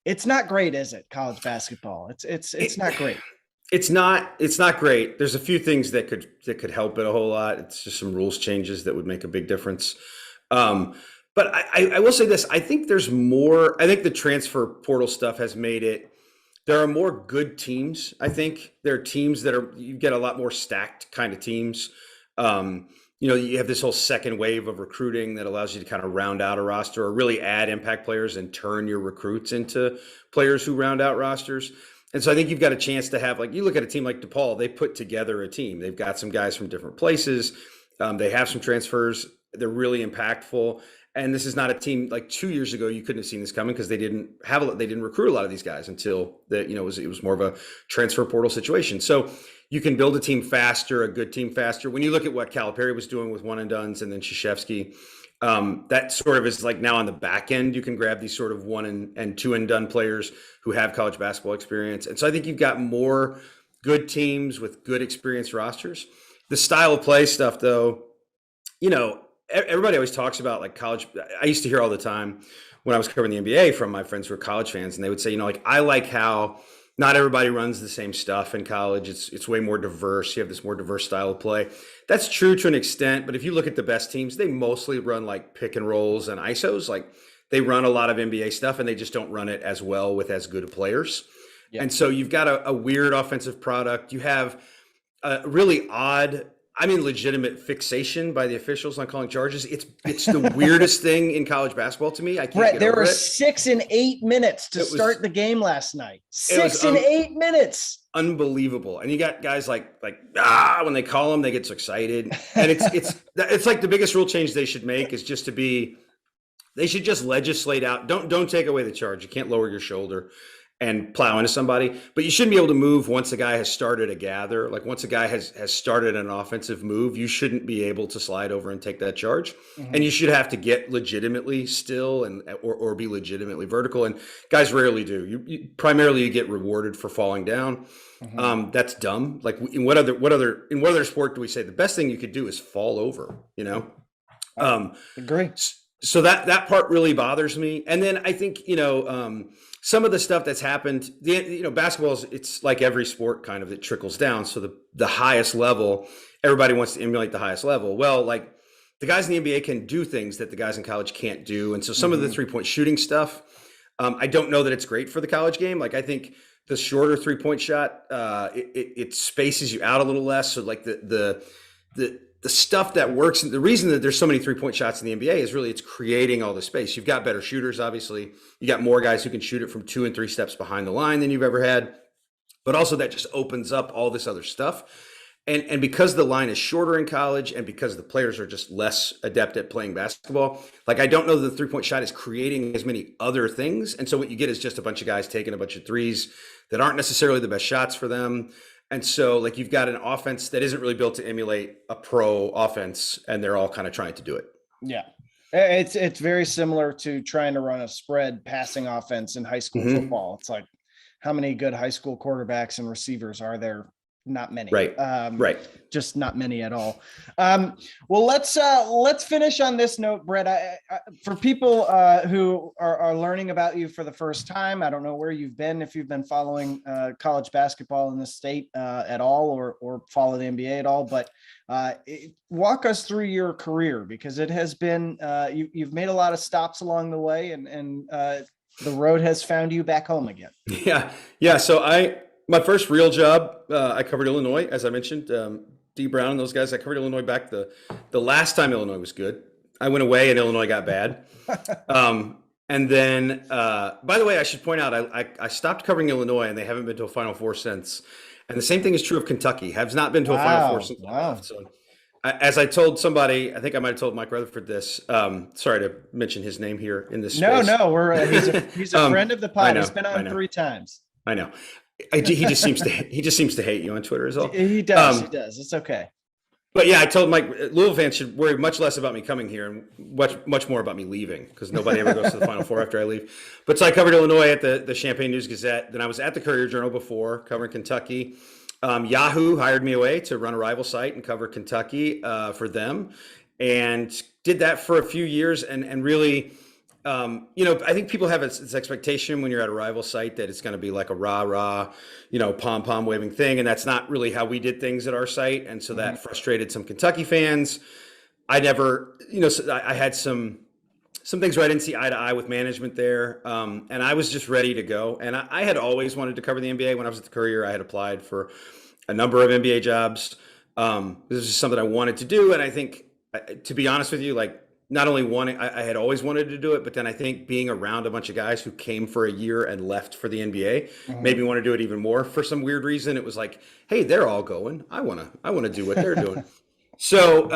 It's not great, is it? College basketball. It's not great. It's not great. There's a few things that could help it a whole lot. It's just some rules changes that would make a big difference. But I will say this, I think there's more, I think the transfer portal stuff has made it, there are more good teams. I think there are teams that are, you get a lot more stacked kind of teams. You have this whole second wave of recruiting that allows you to kind of round out a roster or really add impact players and turn your recruits into players who round out rosters. And so I think you've got a chance to have, like, you look at a team like DePaul, they put together a team. They've got some guys from different places. They have some transfers. They're really impactful. And this is not a team like 2 years ago. You couldn't have seen this coming because they didn't recruit a lot of these guys until it was more of a transfer portal situation. So you can build a team faster, a good team faster. When you look at what Calipari was doing with one and dones and then Krzyzewski, that sort of is like now on the back end, you can grab these sort of one and two and done players who have college basketball experience. And so I think you've got more good teams with good experienced rosters. The style of play stuff, though, everybody always talks about like college. I used to hear all the time when I was covering the NBA from my friends who are college fans, and they would say, I like how not everybody runs the same stuff in college. It's way more diverse. You have this more diverse style of play. That's true to an extent, but if you look at the best teams, they mostly run like pick and rolls and ISOs. Like they run a lot of NBA stuff, and they just don't run it as well with as good players. Yep. And so you've got a weird offensive product. You have a really odd, legitimate fixation by the officials on calling charges. It's the weirdest thing in college basketball to me. I can't Brett, get there over were it. 6 and 8 minutes to start the game last night. 6 and 8 minutes. Unbelievable. And you got guys like when they call them, they get so excited. And it's like the biggest rule change they should make is just they should just legislate out. Don't take away the charge. You can't lower your shoulder and plow into somebody, but you shouldn't be able to move once a guy has started a gather. Like once a guy has started an offensive move, you shouldn't be able to slide over and take that charge. Mm-hmm. And you should have to get legitimately still or be legitimately vertical. And guys rarely do. You primarily you get rewarded for falling down. Mm-hmm. That's dumb. Like in what other sport do we say the best thing you could do is fall over? Agree. So that part really bothers me. And then I think some of the stuff that's happened, basketball it's like every sport kind of that trickles down. So the highest level, everybody wants to emulate the highest level. Well, like the guys in the NBA can do things that the guys in college can't do. And so some of the 3-point shooting stuff, I don't know that it's great for the college game. Like I think the shorter 3-point shot, it spaces you out a little less. So like the stuff that works, the reason that there's so many 3-point shots in the NBA is really it's creating all the space. You've got better shooters, obviously. You got more guys who can shoot it from 2 and 3 steps behind the line than you've ever had. But also that just opens up all this other stuff. And because the line is shorter in college and because the players are just less adept at playing basketball, like I don't know that the 3-point shot is creating as many other things. And so what you get is just a bunch of guys taking a bunch of threes that aren't necessarily the best shots for them. And so like you've got an offense that isn't really built to emulate a pro offense, and they're all kind of trying to do it. Yeah. It's very similar to trying to run a spread passing offense in high school football. It's like, how many good high school quarterbacks and receivers are there? Not many. Right. Right. Just not many at all. Well, let's finish on this note, Brett. For people who are learning about you for the first time, I don't know where you've been, if you've been following college basketball in the state at all, or follow the NBA at all, but walk us through your career, because it has been, you've made a lot of stops along the way, and the road has found you back home again. Yeah. So my first real job, I covered Illinois, as I mentioned, D. Brown and those guys. I covered Illinois back the last time Illinois was good. I went away and Illinois got bad. And then, by the way, I should point out, I stopped covering Illinois, and they haven't been to a Final Four since. And the same thing is true of Kentucky. Has not been to a Final Four since I left. So, as I told somebody, I think I might have told Mike Rutherford this. Sorry to mention his name here in this space. No, he's a friend of the pod. He's been on 3 times. I know. He just seems to hate you on Twitter as well. He does. It's okay. But yeah, I told Mike, Louisville fans should worry much less about me coming here and much more about me leaving, because nobody ever goes to the Final Four after I leave. But so I covered Illinois at the Champaign News-Gazette. Then I was at the Courier-Journal before, covering Kentucky. Yahoo hired me away to run a rival site and cover Kentucky for them, and did that for a few years, and really. I think people have this expectation when you're at a rival site that it's going to be like a rah-rah, pom-pom waving thing. And that's not really how we did things at our site. And so that frustrated some Kentucky fans. I never, so I had some things where I didn't see eye to eye with management there. And I was just ready to go. And I had always wanted to cover the NBA. When I was at the Courier, I had applied for a number of NBA jobs. This was just something I wanted to do. And I think, to be honest with you, like not only wanting, I had always wanted to do it, but then I think being around a bunch of guys who came for a year and left for the NBA made me want to do it even more. For some weird reason, it was like, hey, they're all going. I want to do what they're doing. So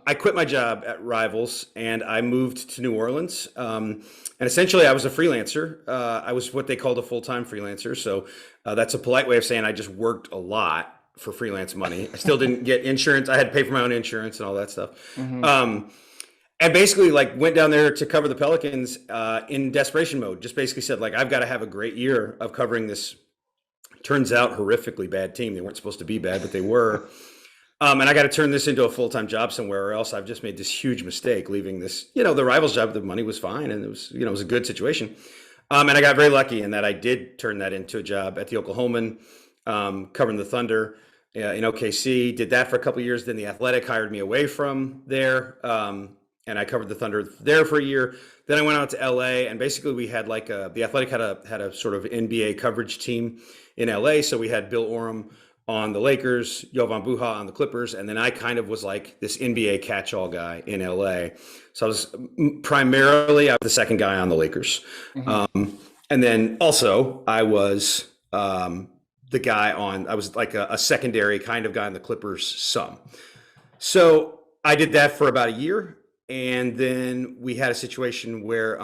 I quit my job at Rivals and I moved to New Orleans. And essentially, I was a freelancer. I was what they called a full-time freelancer. So that's a polite way of saying I just worked a lot for freelance money. I still didn't get insurance. I had to pay for my own insurance and all that stuff. And basically, like, went down there to cover the Pelicans in desperation mode. Just basically said, like, I've got to have a great year of covering this, turns out, horrifically bad team. They weren't supposed to be bad, but they were. And I got to turn this into a full-time job somewhere, or else I've just made this huge mistake leaving this, the Rivals job. The money was fine, and it was, it was a good situation. And I got very lucky in that I did turn that into a job at the Oklahoman, covering the Thunder in OKC. Did that for a couple of years. Then the Athletic hired me away from there, and I covered the Thunder there for a year. Then I went out to LA, and basically we had like the Athletic had a sort of NBA coverage team in LA. So we had Bill Oram on the Lakers, Jovan Buha on the Clippers, and then I kind of was like this NBA catch-all guy in LA. So I was primarily the second guy on the Lakers. And then also I was the guy I was like a secondary kind of guy on the Clippers some. So I did that for about a year. And then we had a situation where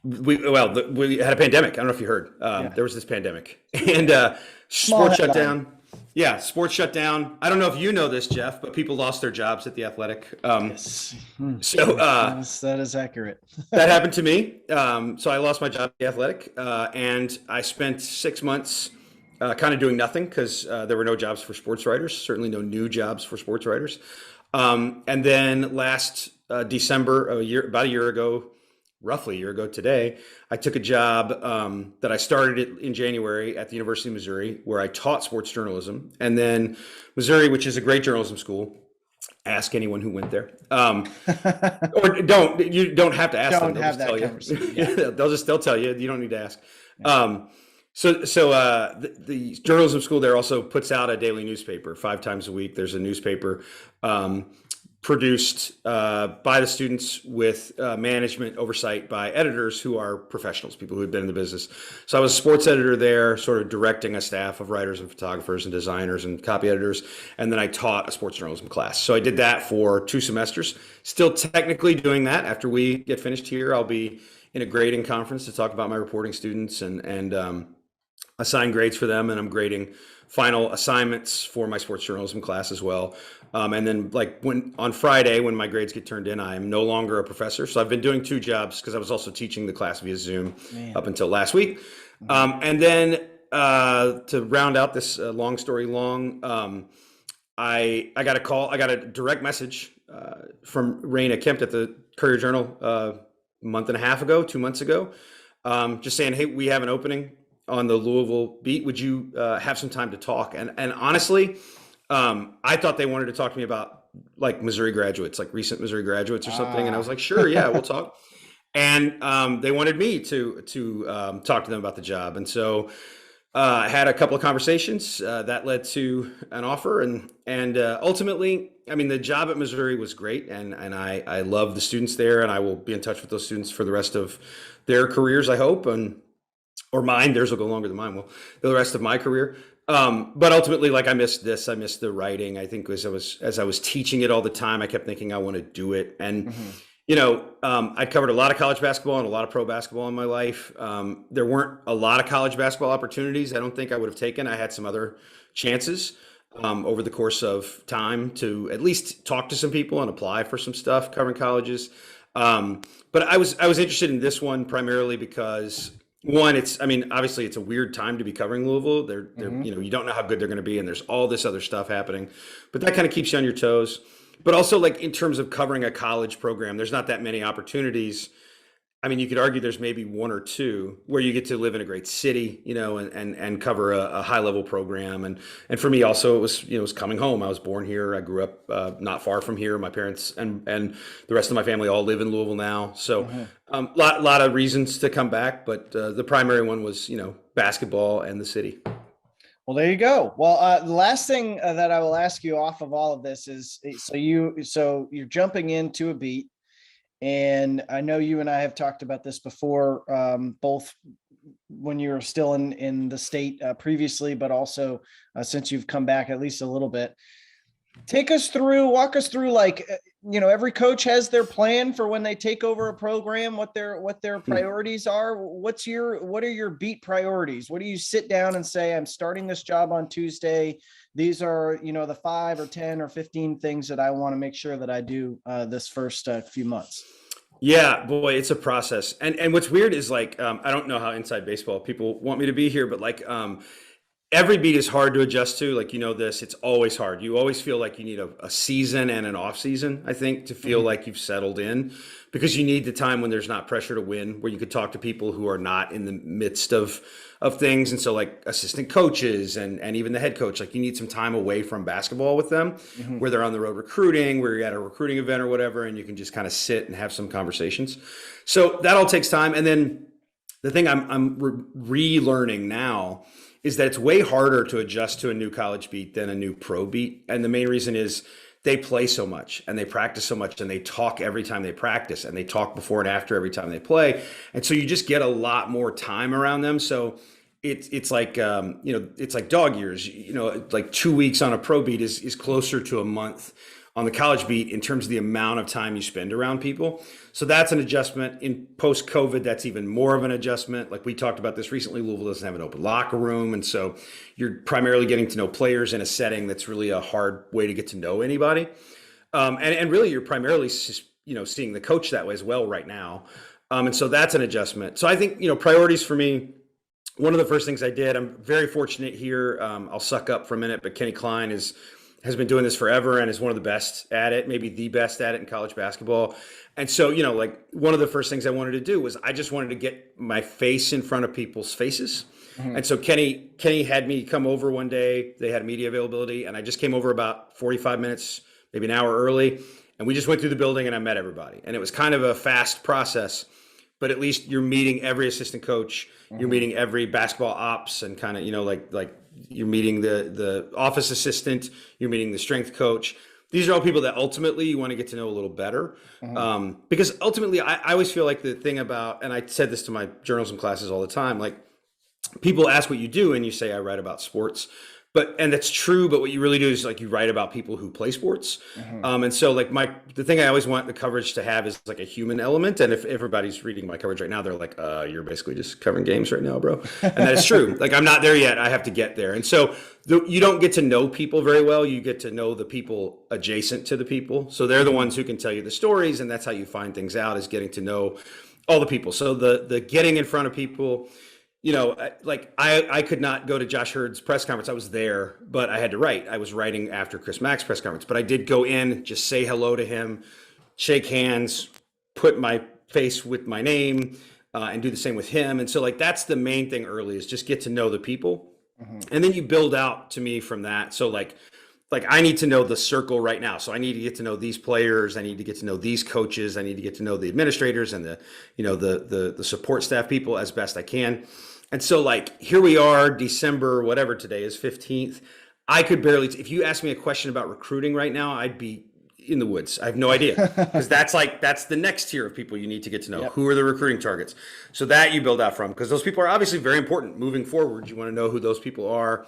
we had a pandemic. I don't know if you heard. There was this pandemic, and sports shut down. Yeah, sports shut down. I don't know if you know this, Jeff, but people lost their jobs at the Athletic. Yes. So that is accurate. That happened to me. So I lost my job at the Athletic, and I spent 6 months kind of doing nothing because there were no jobs for sports writers. Certainly no new jobs for sports writers. And then last December, about a year ago, roughly a year ago today, I took a job that I started in January at the University of Missouri, where I taught sports journalism. And then Missouri, which is a great journalism school, ask anyone who went there. Or you don't have to ask them. They'll just tell you. Yeah. They'll tell you. You don't need to ask. Yeah. So the journalism school there also puts out a daily newspaper 5 times a week. There's a newspaper produced by the students with management oversight by editors who are professionals, people who had been in the business. So I was a sports editor there, sort of directing a staff of writers and photographers and designers and copy editors. And then I taught a sports journalism class. So I did that for 2 semesters. Still technically doing that. After we get finished here, I'll be in a grading conference to talk about my reporting students and assign grades for them. And I'm grading final assignments for my sports journalism class as well. And then on Friday, when my grades get turned in, I am no longer a professor. So I've been doing 2 jobs because I was also teaching the class via Zoom up until last week. And then to round out this long story long, I got a call. I got a direct message from Raina Kemp at the Courier Journal a month and a half ago, 2 months ago, just saying, hey, we have an opening on the Louisville beat. Would you have some time to talk? And honestly, I thought they wanted to talk to me about like Missouri graduates, like recent Missouri graduates or something. And I was like, sure, yeah, we'll talk. And they wanted me to talk to them about the job. And so I had a couple of conversations that led to an offer. And ultimately, I mean, the job at Missouri was great. And I love the students there. And I will be in touch with those students for the rest of their careers, I hope. Or mine, theirs will go longer than mine will, the rest of my career. But ultimately, like I missed this, I missed the writing. I think as I was teaching it all the time, I kept thinking I want to do it. And, I covered a lot of college basketball and a lot of pro basketball in my life. There weren't a lot of college basketball opportunities I don't think I would have taken. I had some other chances over the course of time to at least talk to some people and apply for some stuff covering colleges. But I was interested in this one primarily because one, obviously it's a weird time to be covering Louisville. They're you don't know how good they're going to be, and there's all this other stuff happening, but that kind of keeps you on your toes. But also, like in terms of covering a college program, there's not that many opportunities. I mean, you could argue there's maybe one or two where you get to live in a great city, and cover a high level program. And for me also, it was coming home. I was born here. I grew up not far from here. My parents and the rest of my family all live in Louisville now. So Mhm. lot of reasons to come back, but the primary one was, basketball and the city. Well, there you go. Well, the last thing that I will ask you off of all of this is, so you're jumping into a beat, and I know you and I have talked about this before, both when you were still in the state previously, but also since you've come back at least a little bit. Walk us through, like, every coach has their plan for when they take over a program, what their priorities are. What are your beat priorities? What do you sit down and say, I'm starting this job on Tuesday. These are, the 5 or 10 or 15 things that I want to make sure that I do this first few months. Yeah, boy, it's a process. And what's weird is, like, I don't know how inside baseball people want me to be here, but like, every beat is hard to adjust to. Like, this, it's always hard. You always feel like you need a season and an off season, I think, to feel like you've settled in, because you need the time when there's not pressure to win, where you could talk to people who are not in the midst of things. And so, like, assistant coaches and even the head coach, like, you need some time away from basketball with them, where they're on the road recruiting, where you're at a recruiting event or whatever, and you can just kind of sit and have some conversations. So that all takes time. And then the thing I'm relearning now is that it's way harder to adjust to a new college beat than a new pro beat. And the main reason is they play so much and they practice so much and they talk every time they practice and they talk before and after every time they play. And so you just get a lot more time around them. So it's like, it's like dog years, like 2 weeks on a pro beat is closer to a month on the college beat in terms of the amount of time you spend around people. So that's an adjustment. In post-COVID, that's even more of an adjustment. Like we talked about this recently, Louisville doesn't have an open locker room. And so you're primarily getting to know players in a setting that's really a hard way to get to know anybody. And really you're primarily, seeing the coach that way as well right now. And so that's an adjustment. So I think, priorities for me, one of the first things I did, I'm very fortunate here. I'll suck up for a minute, but Kenny Klein has been doing this forever and is one of the best at it, maybe the best at it in college basketball. And so, like, one of the first things I wanted to do was I just wanted to get my face in front of people's faces. And so Kenny had me come over one day. They had media availability, and I just came over about 45 minutes, maybe an hour early. And we just went through the building and I met everybody. And it was kind of a fast process, but at least you're meeting every assistant coach, you're meeting every basketball ops, and kind of, like you're meeting the office assistant, you're meeting the strength coach. These are all people that ultimately you want to get to know a little better. Because ultimately I always feel like the thing about, and I said this to my journalism classes all the time, like, people ask what you do and you say, I write about sports. And that's true, but what you really do is, like, you write about people who play sports. And so, like, the thing I always want the coverage to have is like a human element. And if everybody's reading my coverage right now, they're like, you're basically just covering games right now, bro. And that is true. Like, I'm not there yet. I have to get there. And so you don't get to know people very well. You get to know the people adjacent to the people. So they're the ones who can tell you the stories. And that's how you find things out, is getting to know all the people. So the getting in front of people, like I could not go to Josh Hurd's press conference. I was there, but I had to write. I was writing after Chris Mack's press conference, but I did go in, just say hello to him, shake hands, put my face with my name, and do the same with him. And so, like, that's the main thing early, is just get to know the people. And then you build out to me from that. So like I need to know the circle right now. So I need to get to know these players. I need to get to know these coaches. I need to get to know the administrators and the support staff people as best I can. And so, like, here we are, December, whatever today is, 15th. I could barely, if you ask me a question about recruiting right now, I'd be in the woods. I have no idea, because that's the next tier of people you need to get to know. Yep. Who are the recruiting targets? So that you build out from, because those people are obviously very important moving forward. You want to know who those people are.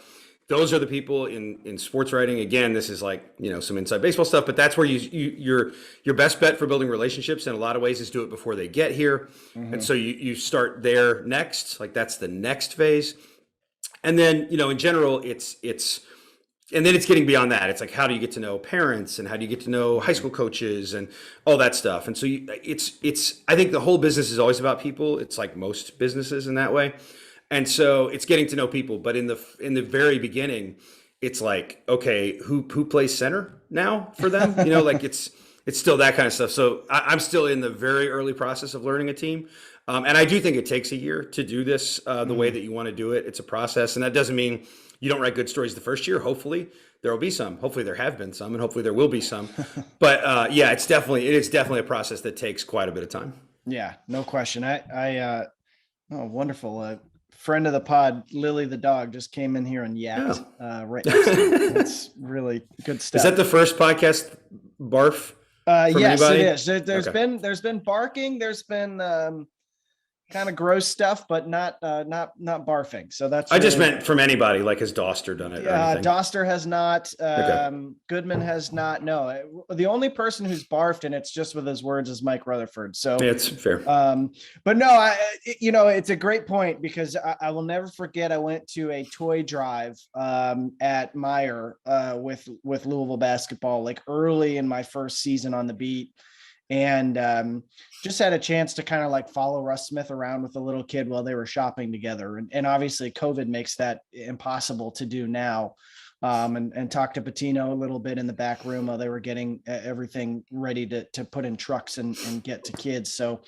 Those are the people in sports writing. Again, this is like, some inside baseball stuff, but that's where your best bet for building relationships in a lot of ways is do it before they get here. And so you start there next, like that's the next phase. And then, in general, it's and then it's getting beyond that. It's like, how do you get to know parents, and how do you get to know high school coaches and all that stuff? And so I think the whole business is always about people. It's like most businesses in that way. And so it's getting to know people, but in the very beginning, it's like, okay, who plays center now for them? Like it's it's still that kind of stuff. So I'm still in the very early process of learning a team. And I do think it takes a year to do this the way that you want to do it. It's a process. And that doesn't mean you don't write good stories the first year. Hopefully there will be some. Hopefully there have been some, and hopefully there will be some. But yeah, it is definitely a process that takes quite a bit of time. Yeah, no question. Oh, wonderful. Friend of the pod, Lily the dog, just came in here and yapped right next to me. That's really good stuff. Is that the first podcast barf? Yes, anybody? it is. There's been barking. There's been kind of gross stuff, but not barfing. So that's. I just meant from anybody. Like, has Doster done it? Yeah, Doster has not. Goodman has not. No, the only person who's barfed, and it's just with his words, is Mike Rutherford. So yeah, it's fair. But no, it's a great point, because I will never forget. I went to a toy drive at Meyer with Louisville basketball, like early in my first season on the beat. And just had a chance to kind of like follow Russ Smith around with a little kid while they were shopping together. And obviously COVID makes that impossible to do now. And talk to Patino a little bit in the back room while they were getting everything ready to put in trucks and get to kids. So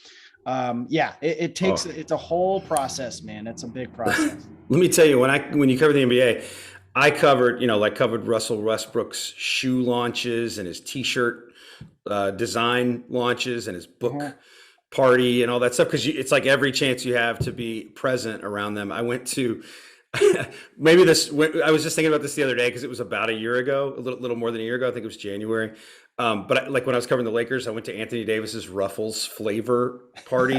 it takes, it's a whole process, man. It's a big process. Let me tell you, when you cover the NBA, I covered Russell Westbrook's shoe launches and his t-shirt design launches and his book party and all that stuff, because it's like every chance you have to be present around them. I went to I was just thinking about this the other day, because it was about a year ago, a little more than a year ago. I think it was January. But like when I was covering the Lakers, I went to Anthony Davis's Ruffles flavor party,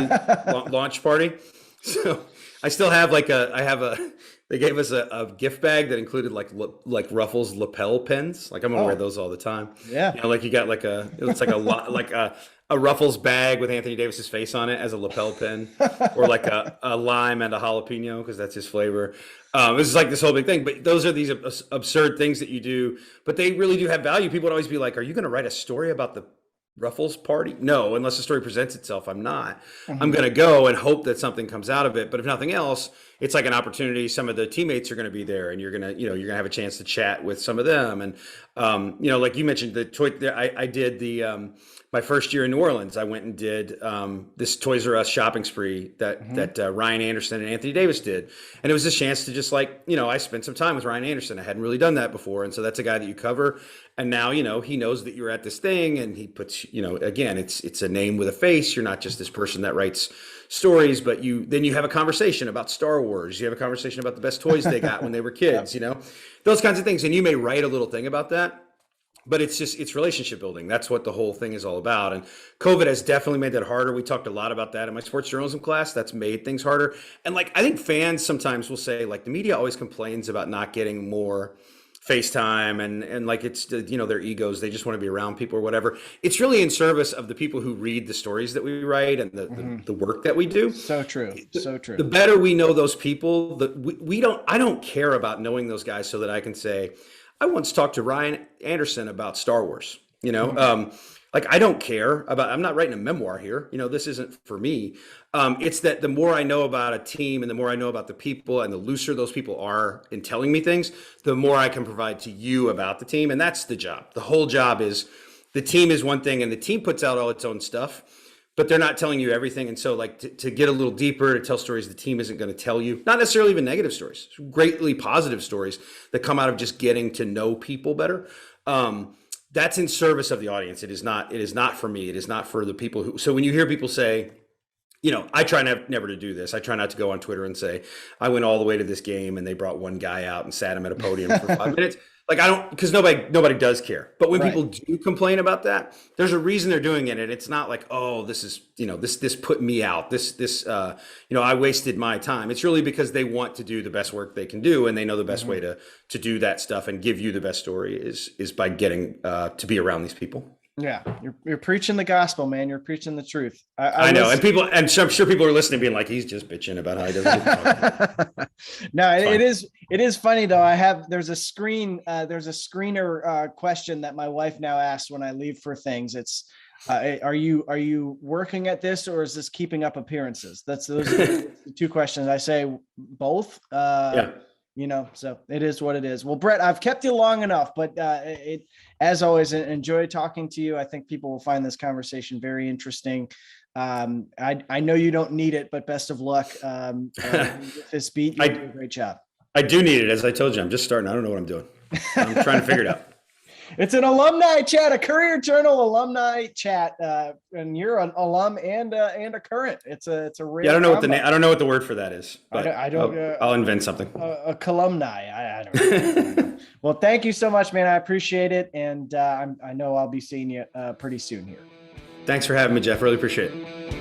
launch party. So I still have they gave us a gift bag that included like Ruffles lapel pins. Like I'm gonna wear those all the time. Yeah. Like you got it's like a Ruffles bag with Anthony Davis's face on it as a lapel pin, or like a lime and a jalapeno, because that's his flavor. This is like this whole big thing, but those are these absurd things that you do, but they really do have value. People would always be like, are you going to write a story about the Ruffles party? No, unless the story presents itself, I'm not. I'm going to go and hope that something comes out of it. But if nothing else, it's like an opportunity. Some of the teammates are going to be there, and you're going to have a chance to chat with some of them. And, like you mentioned, the toy, I did my first year in New Orleans. I went and did this Toys R Us shopping spree that Ryan Anderson and Anthony Davis did. And it was a chance to just I spent some time with Ryan Anderson. I hadn't really done that before. And so that's a guy that you cover. And now, he knows that you're at this thing, and he puts, again, it's a name with a face. You're not just this person that writes stories, but then you have a conversation about Star Wars. You have a conversation about the best toys they got when they were kids, those kinds of things. And you may write a little thing about that, but it's relationship building. That's what the whole thing is all about. And COVID has definitely made that harder. We talked a lot about that in my sports journalism class. That's made things harder. And I think fans sometimes will say, the media always complains about not getting more FaceTime and it's their egos. They just want to be around people or whatever. It's really in service of the people who read the stories that we write and the work that we do. So true. So true. The better we know those people, I don't care about knowing those guys so that I can say, I once talked to Ryan Anderson about Star Wars, I don't care about, I'm not writing a memoir here. This isn't for me. It's that the more I know about a team and the more I know about the people and the looser those people are in telling me things, the more I can provide to you about the team. And that's the job. The whole job is, the team is one thing and the team puts out all its own stuff, but they're not telling you everything. And so to get a little deeper, to tell stories the team isn't going to tell you, not necessarily even negative stories, greatly positive stories that come out of just getting to know people better. That's in service of the audience. It is not for me. It is not for the people who, so when you hear people say, I try never to do this. I try not to go on Twitter and say, I went all the way to this game and they brought one guy out and sat him at a podium for 5 minutes. I don't, because nobody does care. But when people do complain about that, there's a reason they're doing it. And it's not like, oh, this is, this put me out. I wasted my time. It's really because they want to do the best work they can do. And they know the best way to do that stuff and give you the best story is by getting to be around these people. Yeah, you're preaching the gospel, man. You're preaching the truth. I know, and I'm sure people are listening, being like, "He's just bitching about how he doesn't." No, it is funny though. There's a screener question that my wife now asks when I leave for things. It's, are you working at this, or is this keeping up appearances? Those are the two questions. I say both. So it is what it is. Well, Brett, I've kept you long enough, but as always, enjoy talking to you. I think people will find this conversation very interesting. I know you don't need it, but best of luck with this beat. You do a great job. I do need it. As I told you, I'm just starting. I don't know what I'm doing. I'm trying to figure it out. It's an alumni chat, a Courier Journal alumni chat, and you're an alum and a current. It's a rare. Yeah, I don't know what the name. I don't know what the word for that is. But I don't. I'll invent something. A columni. I don't know. Well, thank you so much, man. I appreciate it, and I know I'll be seeing you pretty soon here. Thanks for having me, Jeff. Really appreciate it.